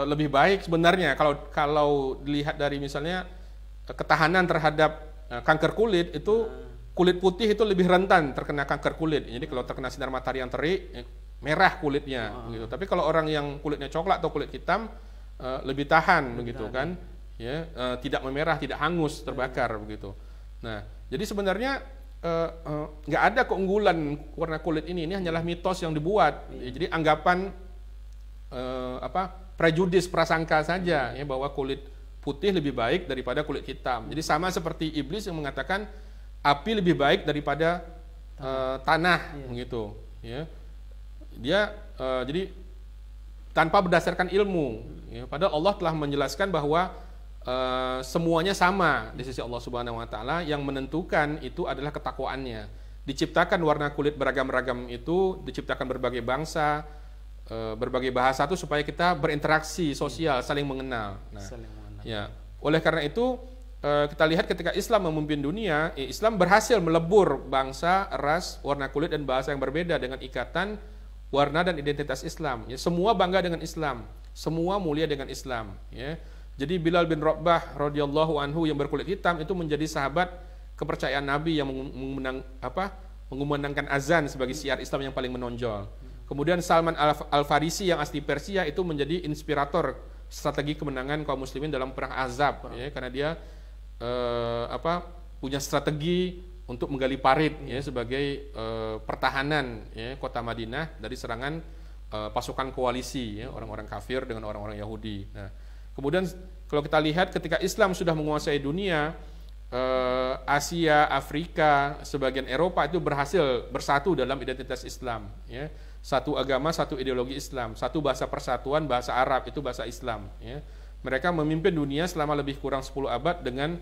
lebih baik sebenarnya kalau dilihat dari misalnya ketahanan terhadap kanker kulit, itu kulit putih itu lebih rentan terkena kanker kulit. Jadi kalau terkena sinar matahari yang terik, merah kulitnya, gitu. Tapi kalau orang yang kulitnya coklat atau kulit hitam lebih tahan, begitu kan, ya, tidak memerah, tidak hangus, terbakar, begitu. Nah, jadi sebenarnya nggak ada keunggulan warna kulit ini hanyalah mitos yang dibuat. Jadi anggapan prejudis, prasangka saja, ya, bahwa kulit putih lebih baik daripada kulit hitam. Jadi sama seperti iblis yang mengatakan api lebih baik daripada tanah, begitu. Ya. Dia jadi tanpa berdasarkan ilmu. Ya, padahal Allah telah menjelaskan bahwa semuanya sama di sisi Allah Subhanahu wa taala, yang menentukan itu adalah ketakwaannya. Diciptakan warna kulit beragam-ragam itu, diciptakan berbagai bangsa, berbagai bahasa itu supaya kita berinteraksi sosial, saling mengenal. Nah, ya, oleh karena itu kita lihat ketika Islam memimpin dunia, Islam berhasil melebur bangsa, ras, warna kulit dan bahasa yang berbeda dengan ikatan warna dan identitas Islam. Ya, semua bangga dengan Islam, semua mulia dengan Islam. Ya. Jadi Bilal bin Rabah radhiyallahu anhu yang berkulit hitam itu menjadi sahabat kepercayaan Nabi yang mengumandangkan azan sebagai syiar Islam yang paling menonjol. Kemudian Salman Al-Farisi yang asli Persia itu menjadi inspirator strategi kemenangan kaum muslimin dalam perang Ahzab, ya, karena dia punya strategi untuk menggali parit, ya, sebagai pertahanan, ya, kota Madinah dari serangan pasukan koalisi, ya, orang-orang kafir dengan orang-orang Yahudi. Nah, kemudian kalau kita lihat ketika Islam sudah menguasai dunia, Asia, Afrika, sebagian Eropa itu berhasil bersatu dalam identitas Islam, ya. Satu agama, satu ideologi Islam, satu bahasa persatuan, bahasa Arab, itu bahasa Islam, ya. Mereka memimpin dunia selama lebih kurang 10 abad dengan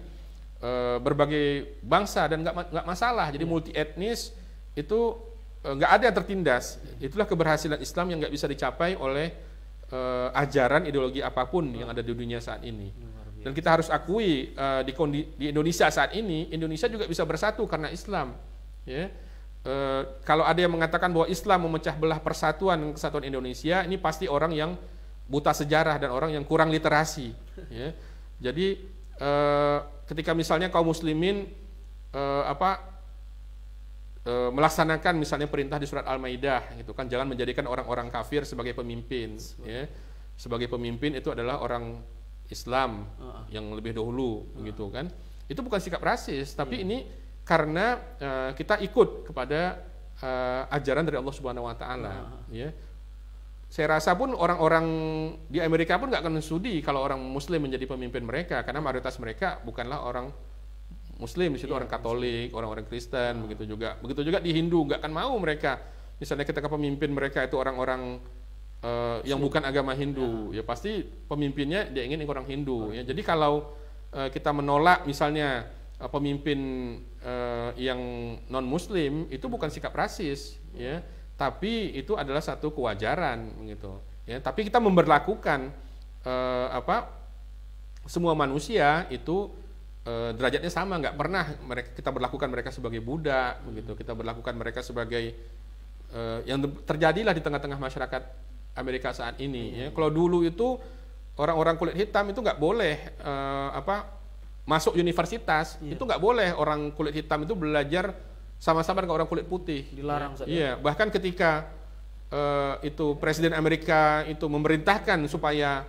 berbagai bangsa dan nggak masalah. Jadi multi etnis itu nggak ada yang tertindas. Itulah keberhasilan Islam yang nggak bisa dicapai oleh ajaran ideologi apapun yang ada di dunia saat ini. Dan kita harus akui di Indonesia saat ini, Indonesia juga bisa bersatu karena Islam, ya. Kalau ada yang mengatakan bahwa Islam memecah belah persatuan dan kesatuan Indonesia, ini pasti orang yang buta sejarah dan orang yang kurang literasi, ya. Jadi ketika misalnya kaum muslimin melaksanakan misalnya perintah di surat Al-Maidah, gitu kan, jangan menjadikan orang-orang kafir sebagai pemimpin, ya. Sebagai pemimpin itu adalah orang Islam yang lebih dahulu, begitu kan. Itu bukan sikap rasis, tapi ini karena kita ikut kepada ajaran dari Allah Subhanahu wa taala, ya. Saya rasa pun orang-orang di Amerika pun nggak akan sudi kalau orang Muslim menjadi pemimpin mereka, karena mayoritas mereka bukanlah orang Muslim, di situ orang Katolik, orang-orang Kristen, begitu juga di Hindu, nggak akan mau mereka. Misalnya ketika pemimpin mereka itu orang-orang yang bukan agama Hindu, ya pasti pemimpinnya dia ingin orang Hindu, ya. Jadi kalau kita menolak misalnya pemimpin yang non Muslim, itu bukan sikap rasis, ya. tapi itu adalah satu kewajaran gitu ya. Tapi kita memberlakukan semua manusia itu derajatnya sama, nggak pernah kita berlakukan mereka sebagai budak begitu. Kita berlakukan mereka sebagai yang terjadilah di tengah-tengah masyarakat Amerika saat ini ya. Kalau dulu itu orang-orang kulit hitam itu nggak boleh masuk universitas, itu nggak boleh orang kulit hitam itu belajar sama-sama dengan orang kulit putih, dilarang saja. Iya, bahkan ketika itu Presiden Amerika itu memerintahkan supaya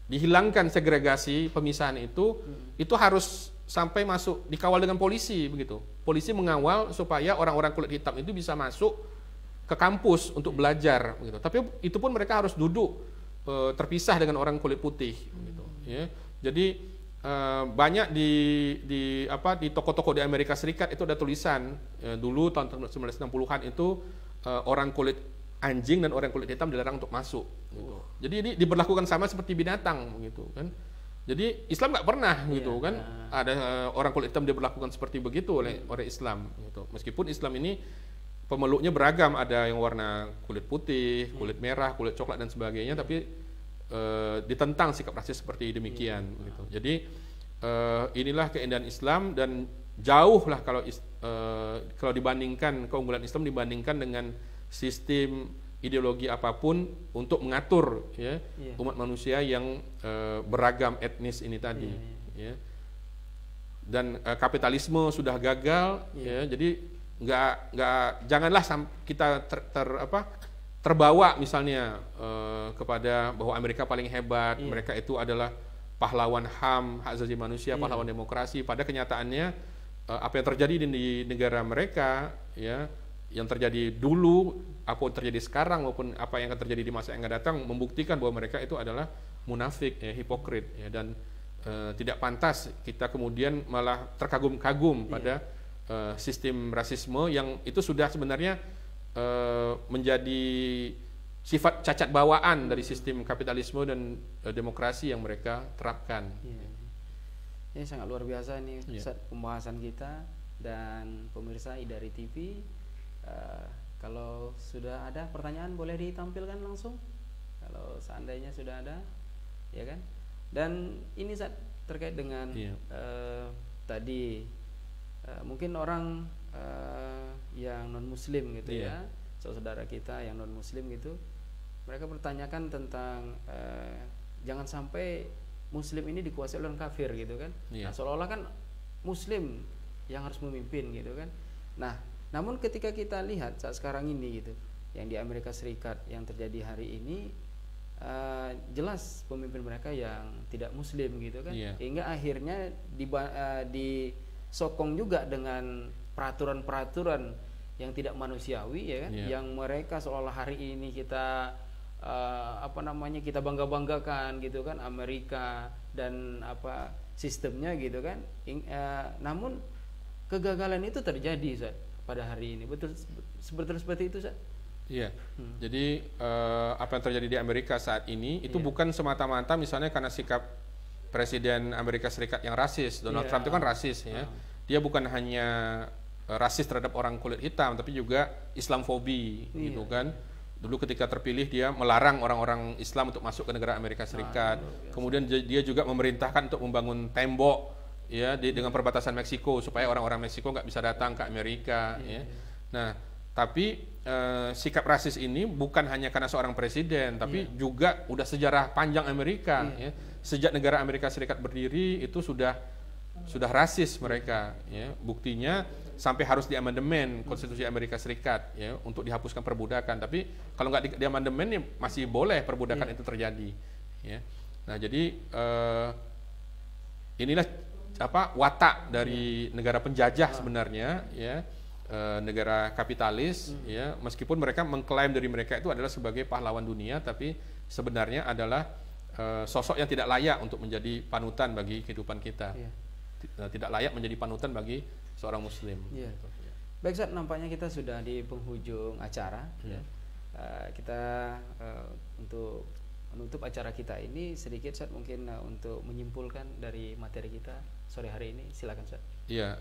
dihilangkan segregasi pemisahan itu harus sampai masuk dikawal dengan polisi begitu. Polisi mengawal supaya orang-orang kulit hitam itu bisa masuk ke kampus untuk belajar begitu. Tapi itu pun mereka harus duduk terpisah dengan orang kulit putih gitu ya. Jadi banyak di toko-toko di Amerika Serikat itu ada tulisan dulu tahun 1960-an itu orang kulit anjing dan orang kulit hitam dilarang untuk masuk gitu. Jadi ini diberlakukan sama seperti binatang gitu kan. Jadi Islam nggak pernah gitu kan ada orang kulit hitam diberlakukan seperti begitu oleh Islam gitu. Meskipun Islam ini pemeluknya beragam, ada yang warna kulit putih, kulit merah, kulit coklat dan sebagainya, tapi ditentang sikap rasis seperti demikian gitu. Jadi inilah keindahan Islam, dan jauh lah kalau dibandingkan keunggulan Islam dibandingkan dengan sistem ideologi apapun untuk mengatur ya umat manusia yang beragam etnis ini tadi ya. Dan kapitalisme sudah gagal ya, jadi janganlah kita terbawa misalnya kepada bahwa Amerika paling hebat, mereka itu adalah pahlawan HAM, hak asasi manusia, pahlawan demokrasi. Pada kenyataannya apa yang terjadi di negara mereka ya, yang terjadi dulu, apa yang terjadi sekarang maupun apa yang akan terjadi di masa yang akan datang membuktikan bahwa mereka itu adalah munafik ya, hipokrit ya, dan tidak pantas kita kemudian malah terkagum-kagum pada sistem rasisme yang itu sudah sebenarnya menjadi sifat cacat bawaan dari sistem kapitalisme dan demokrasi yang mereka terapkan. Ini sangat luar biasa nih pembahasan kita, dan pemirsa Idari TV, kalau sudah ada pertanyaan boleh ditampilkan langsung kalau seandainya sudah ada, ya kan. Dan ini terkait dengan tadi mungkin orang yang non muslim gitu ya, saudara kita yang non muslim gitu, mereka bertanyakan tentang jangan sampai muslim ini dikuasai oleh orang kafir gitu kan. Nah, seolah-olah kan muslim yang harus memimpin gitu kan. Nah, namun ketika kita lihat saat sekarang ini gitu, yang di Amerika Serikat yang terjadi hari ini, jelas pemimpin mereka yang tidak muslim gitu kan, hingga akhirnya disokong juga dengan peraturan-peraturan yang tidak manusiawi ya kan, yang mereka seolah hari ini kita kita bangga-banggakan gitu kan, Amerika dan sistemnya gitu kan. Namun kegagalan itu terjadi Ustaz pada hari ini. Betul seperti itu Ustaz? Iya. Jadi apa yang terjadi di Amerika saat ini itu bukan semata-mata misalnya karena sikap Presiden Amerika Serikat yang rasis. Donald Trump itu kan rasis ya. Dia bukan hanya rasis terhadap orang kulit hitam, tapi juga Islamofobi gitu kan. Dulu ketika terpilih dia melarang orang-orang Islam untuk masuk ke negara Amerika Serikat. Kemudian dia juga memerintahkan untuk membangun tembok ya dengan perbatasan Meksiko supaya orang-orang Meksiko nggak bisa datang ke Amerika ya. Nah, tapi sikap rasis ini bukan hanya karena seorang presiden, tapi juga udah sejarah panjang Amerika ya. Sejak negara Amerika Serikat berdiri itu sudah rasis mereka ya. Buktinya sampai harus diamandemen konstitusi Amerika Serikat ya untuk dihapuskan perbudakan. Tapi kalau nggak diamandemen ya masih boleh perbudakan itu terjadi ya. Nah, jadi inilah watak dari negara penjajah sebenarnya ya. Negara kapitalis ya, meskipun mereka mengklaim dari mereka itu adalah sebagai pahlawan dunia, tapi sebenarnya adalah sosok yang tidak layak untuk menjadi panutan bagi kehidupan kita. Tidak layak menjadi panutan bagi seorang muslim. Baik Ustaz, nampaknya kita sudah di penghujung acara ya. Kita untuk menutup acara kita ini sedikit Ustaz mungkin untuk menyimpulkan dari materi kita sore hari ini, silakan Ustaz. Iya,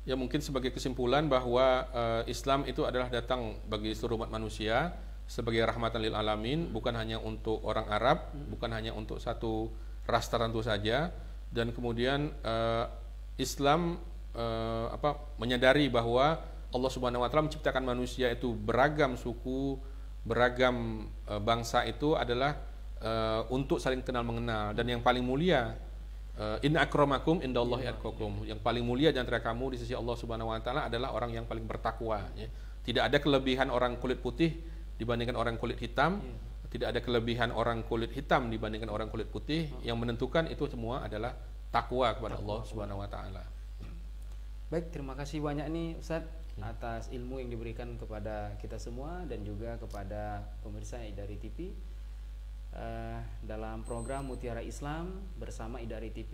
Ya mungkin sebagai kesimpulan bahwa Islam itu adalah datang bagi seluruh umat manusia sebagai rahmatan lil alamin, bukan hanya untuk orang Arab, bukan hanya untuk satu ras tertentu saja. Dan kemudian Islam menyadari bahwa Allah Subhanahu wa taala menciptakan manusia itu beragam suku, beragam bangsa itu adalah untuk saling kenal mengenal, dan yang paling mulia inna akramakum indallahi atqakum, yang paling mulia di antara kamu di sisi Allah Subhanahu wa taala adalah orang yang paling bertakwa, ya. Tidak ada kelebihan orang kulit putih dibandingkan orang kulit hitam, tidak ada kelebihan orang kulit hitam dibandingkan orang kulit putih. Yang menentukan itu semua adalah takwa kepada Allah Subhanahu wa taala. Baik, terima kasih banyak nih Ustadz atas ilmu yang diberikan kepada kita semua dan juga kepada pemirsa Idari TV dalam program Mutiara Islam bersama Idari TV.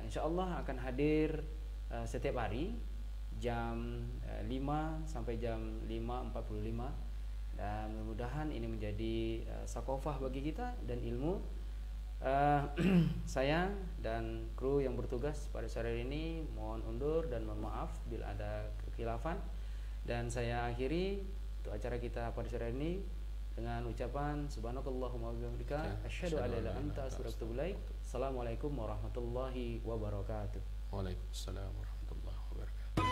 Insya Allah akan hadir setiap hari jam 5 sampai jam 5.45, dan mudah-mudahan ini menjadi sakofah bagi kita dan ilmu. Saya dan kru yang bertugas pada sore hari ini mohon undur dan mohon maaf bila ada kekhilafan, dan saya akhiri untuk acara kita pada sore hari ini dengan ucapan subhanakallahumma wa bihamdika asyhadu an la ilaha illa anta astaghfiruka wa atubu ilaik. Assalamualaikum warahmatullahi wabarakatuh. Waalaikumsalam warahmatullahi wabarakatuh.